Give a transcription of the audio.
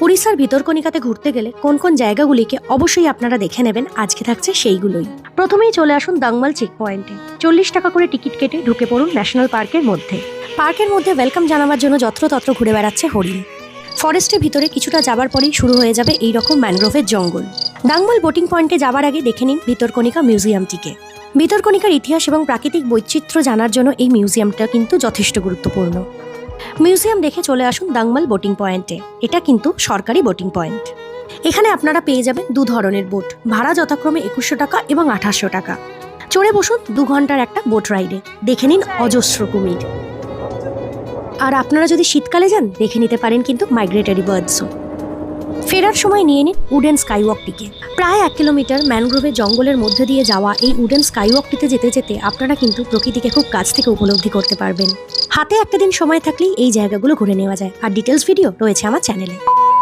উড়িষ্যার ভিতরকণিকাতে ঘুরতে গেলে কোন কোন জায়গাগুলিকে অবশ্যই আপনারা দেখে নেবেন, আজকে থাকছে সেইগুলোই। প্রথমেই চলে আসুন দাংমাল চেক পয়েন্টে। 40 টাকা করে টিকিট কেটে ঢুকে পড়ুন ন্যাশনাল পার্কের মধ্যে। পার্কের মধ্যে ওয়েলকাম জানাবার জন্য যত্রতত্র ঘুরে বেড়াচ্ছে হরিণ। ফরেস্টের ভিতরে কিছুটা যাবার পরেই শুরু হয়ে যাবে এই রকম ম্যানগ্রোভের জঙ্গল। দাংমাল বোটিং পয়েন্টে যাবার আগে দেখে নিন ভিতরকণিকা মিউজিয়ামটিকে। ভিতরকণিকার ইতিহাস এবং প্রাকৃতিক বৈচিত্র্য জানার জন্য এই মিউজিয়ামটা কিন্তু যথেষ্ট গুরুত্বপূর্ণ। মিউজিয়াম দেখে চলে আসুন দাংমাল বোটিং পয়েন্টে। এটা কিন্তু সরকারি বোটিং পয়েন্ট। এখানে আপনারা পেয়ে যাবেন দু ধরনের বোট, ভাড়া যথাক্রমে 2100 টাকা এবং 2800 টাকা। চড়ে বসুন 2 ঘন্টার একটা বোট রাইডে, দেখে নিন অজস্র কুমির। আর আপনারা যদি শীতকালে যান দেখে নিতে পারেন কিন্তু মাইগ্রেটরি বার্ডসও। ফেরার সময় নিয়ে নিন উডেন স্কাইওয়াকটিকে। প্রায় 1 কিলোমিটার ম্যানগ্রোভের জঙ্গলের মধ্যে দিয়ে যাওয়া এই উডেন স্কাইওয়াকটিতে যেতে যেতে আপনারা কিন্তু প্রকৃতিকে খুব কাছ থেকে উপলব্ধি করতে পারবেন। হাতে একটা দিন সময় থাকলেই এই জায়গাগুলো ঘুরে নেওয়া যায়। আর ডিটেলস ভিডিও রয়েছে আমার চ্যানেলে।